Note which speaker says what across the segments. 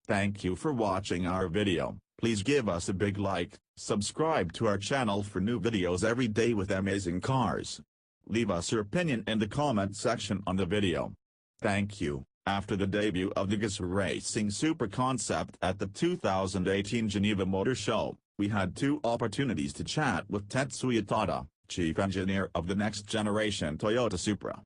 Speaker 1: Thank you for watching our video. Please give us a big like, subscribe to our channel for new videos every day with amazing cars. Leave us your opinion in the comment section on the video. Thank you. After the debut of the Gazoo Racing Supra concept at the 2018 Geneva Motor Show, we had two opportunities to chat with Tetsuya Tada, chief engineer of the next generation Toyota Supra.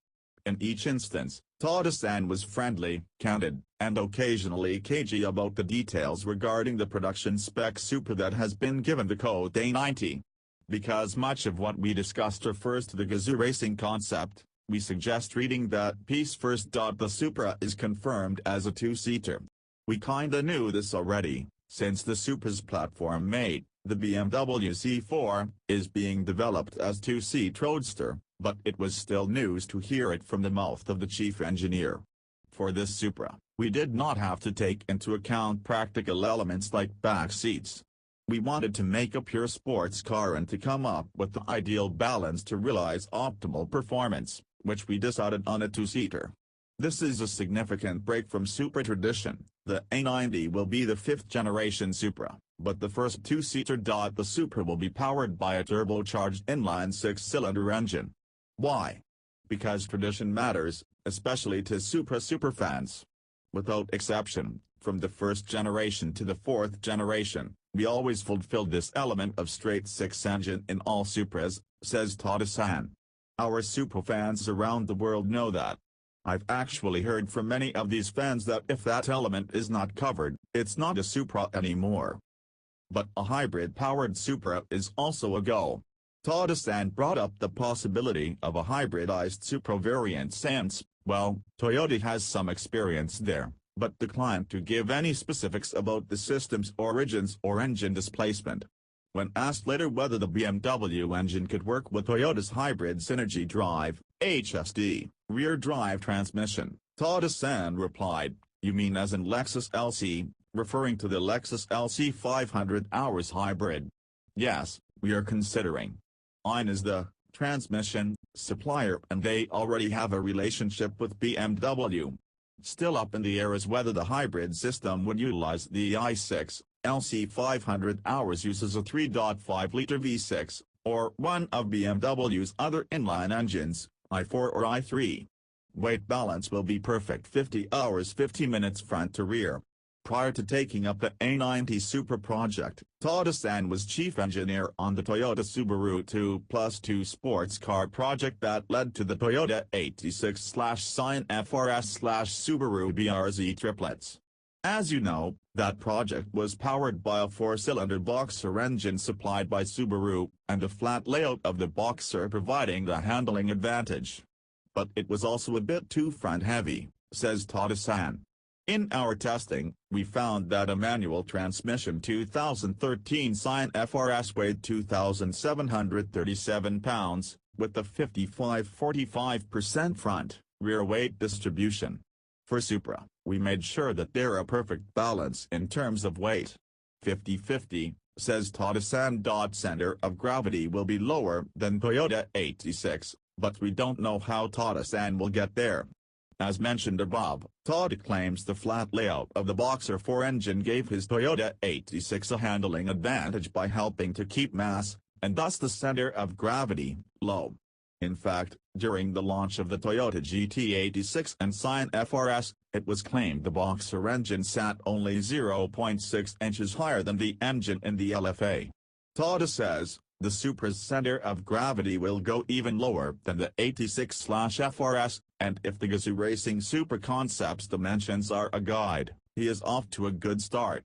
Speaker 1: In each instance, Tada-san was friendly, candid, and occasionally cagey about the details regarding the production-spec Supra that has been given the code A90. Because much of what we discussed refers to the Gazoo Racing concept, we suggest reading that piece first. The Supra is confirmed as a two-seater. We kinda knew this already, since the Supra's platform mate, the BMW Z4, is being developed as two-seat roadster, but it was still news to hear it from the mouth of the chief engineer. For this Supra, we did not have to take into account practical elements like back seats. We wanted to make a pure sports car and to come up with the ideal balance to realize optimal performance, which we decided on a two-seater. This is a significant break from Supra tradition. The A90 will be the fifth-generation Supra, but the first two-seater. The Supra will be powered by a turbocharged inline six-cylinder engine. Why? Because tradition matters, especially to Supra superfans. Without exception, from the first generation to the fourth generation, we always fulfilled this element of straight-six engine in all Supras, says Tada-san. Our Supra fans around the world know that. I've actually heard from many of these fans that if that element is not covered, it's not a Supra anymore. But a hybrid-powered Supra is also a go. Tada-san brought up the possibility of a hybridized Supra variant since, well, Toyota has some experience there, but declined to give any specifics about the system's origins or engine displacement. When asked later whether the BMW engine could work with Toyota's hybrid synergy drive, HSD, rear-drive transmission, Tada-san replied, "You mean as in Lexus LC, referring to the Lexus LC 500 hours hybrid?" "Yes, we are considering. Ine is the transmission supplier and they already have a relationship with BMW. Still up in the air is whether the hybrid system would utilize the i6. LC 500 hours uses a 3.5-liter V6, or one of BMW's other inline engines, i4 or i3. Weight balance will be perfect 50 hours 50 minutes front to rear." Prior to taking up the A90 Supra project, Tada-san was chief engineer on the Toyota Subaru 2+2 sports car project that led to the Toyota 86/Scion FRS/Subaru BRZ triplets. As you know, that project was powered by a four-cylinder boxer engine supplied by Subaru, and a flat layout of the boxer providing the handling advantage. But it was also a bit too front-heavy, says Tada-san. "In our testing, we found that a manual transmission 2013 Scion FRS weighed 2,737 pounds, with a 55-45% front-rear weight distribution. For Supra, we made sure that they're a perfect balance in terms of weight. 50-50, says Tada-san. Center of gravity will be lower than Toyota 86, but we don't know how Tada-san will get there." As mentioned above, Tada claims the flat layout of the Boxer 4 engine gave his Toyota 86 a handling advantage by helping to keep mass, and thus the center of gravity, low. In fact, during the launch of the Toyota GT86 and Scion FRS, it was claimed the Boxer engine sat only 0.6 inches higher than the engine in the LFA. Tada says, the Supra's center of gravity will go even lower than the 86/FRS, and if the Gazoo Racing Supra concept's dimensions are a guide, he is off to a good start.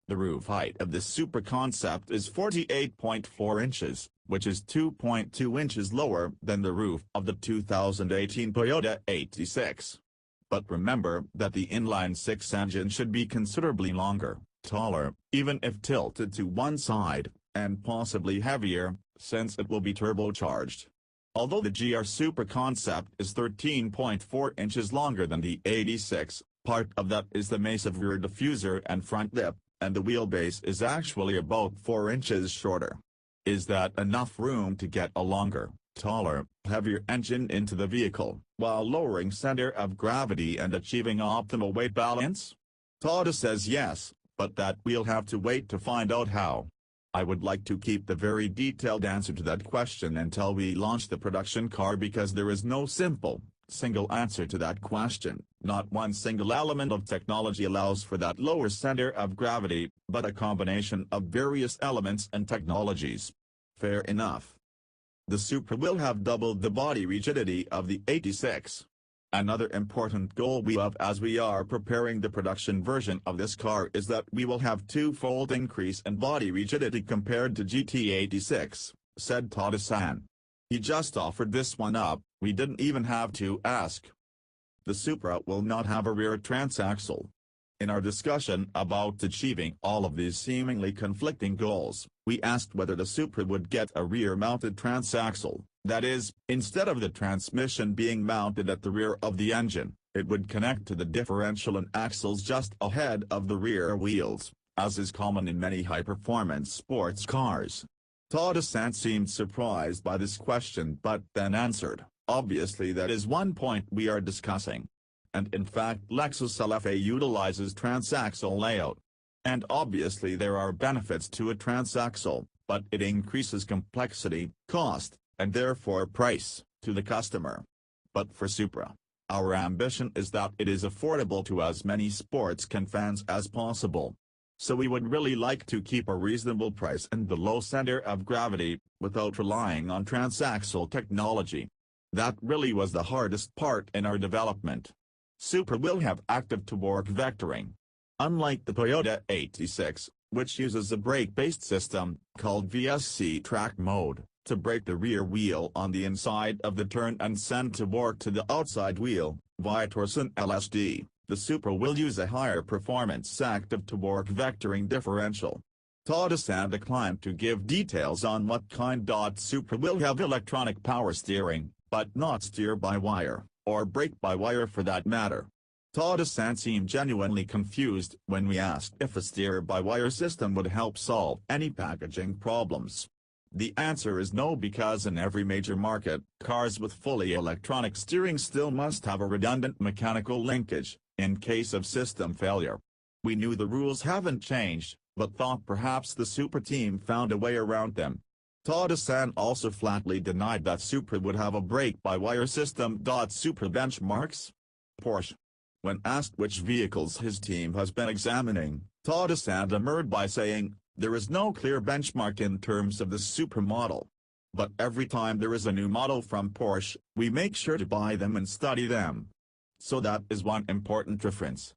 Speaker 1: The roof height of the Supra concept is 48.4 inches, which is 2.2 inches lower than the roof of the 2018 Toyota 86. But remember that the inline-six engine should be considerably longer, taller, even if tilted to one side, and possibly heavier, since it will be turbocharged. Although the GR Supra concept is 13.4 inches longer than the 86, part of that is the massive rear diffuser and front lip, and the wheelbase is actually about 4 inches shorter. Is that enough room to get a longer, taller, heavier engine into the vehicle, while lowering center of gravity and achieving optimal weight balance? Tada says yes, but that we'll have to wait to find out how. I would like to keep the very detailed answer to that question until we launch the production car because there is no simple, single answer to that question. Not one single element of technology allows for that lower center of gravity, but a combination of various elements and technologies. Fair enough. The Supra will have double the body rigidity of the 86. Another important goal we have as we are preparing the production version of this car is that we will have two-fold increase in body rigidity compared to GT86, said Tada-san. He just offered this one up, we didn't even have to ask. The Supra will not have a rear transaxle. In our discussion about achieving all of these seemingly conflicting goals, we asked whether the Supra would get a rear-mounted transaxle. That is, instead of the transmission being mounted at the rear of the engine, it would connect to the differential and axles just ahead of the rear wheels, as is common in many high-performance sports cars. Tada-san seemed surprised by this question but then answered, obviously that is one point we are discussing. And in fact Lexus LFA utilizes transaxle layout. And obviously there are benefits to a transaxle, but it increases complexity, cost, and therefore price, to the customer. But for Supra, our ambition is that it is affordable to as many sports car fans as possible. So we would really like to keep a reasonable price and the low center of gravity, without relying on transaxle technology. That really was the hardest part in our development. Supra will have active torque vectoring. Unlike the Toyota 86, which uses a brake-based system, called VSC track mode, to brake the rear wheel on the inside of the turn and send torque to the outside wheel, via torsion LSD, the Supra will use a higher performance active torque vectoring differential. Tada-san declined to give details on what kind. Supra will have electronic power steering, but not steer-by-wire, or brake-by-wire for that matter. Tada-san seemed genuinely confused when we asked if a steer-by-wire system would help solve any packaging problems. The answer is no, because in every major market, cars with fully electronic steering still must have a redundant mechanical linkage, in case of system failure. We knew the rules haven't changed, but thought perhaps the Supra team found a way around them. Tada-san also flatly denied that Supra would have a brake-by-wire system. Supra benchmarks? Porsche. When asked which vehicles his team has been examining, Tada-san demurred by saying, there is no clear benchmark in terms of the Supra model. But every time there is a new model from Porsche, we make sure to buy them and study them. So that is one important difference.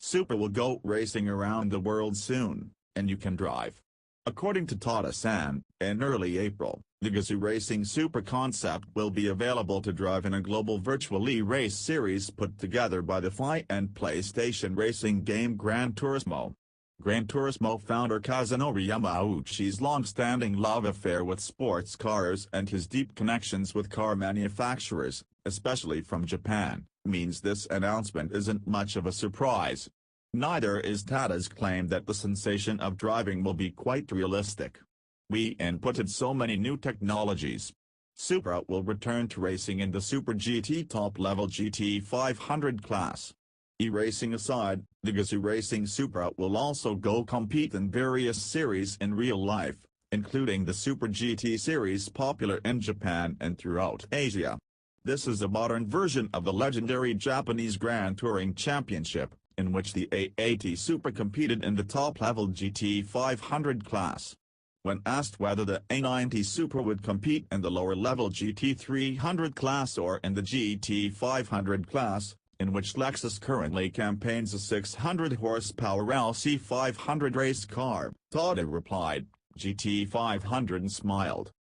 Speaker 1: Supra will go racing around the world soon, and you can drive. According to Tada-san, in early April, the Gazoo Racing Supra concept will be available to drive in a global virtual e-race series put together by the and PlayStation racing game Gran Turismo. Gran Turismo founder Kazunori Yamauchi's long-standing love affair with sports cars and his deep connections with car manufacturers, especially from Japan, means this announcement isn't much of a surprise. Neither is Tada's claim that the sensation of driving will be quite realistic. We inputted so many new technologies. Supra will return to racing in the Super GT top-level GT 500 class. E-racing aside, the Gazoo Racing Supra will also go compete in various series in real life, including the Super GT series popular in Japan and throughout Asia. This is a modern version of the legendary Japanese Grand Touring Championship, in which the A80 Supra competed in the top-level GT 500 class. When asked whether the A90 Supra would compete in the lower-level GT 300 class or in the GT 500 class, in which Lexus currently campaigns a 600-horsepower LC500 race car, Tada replied, GT 500, and smiled.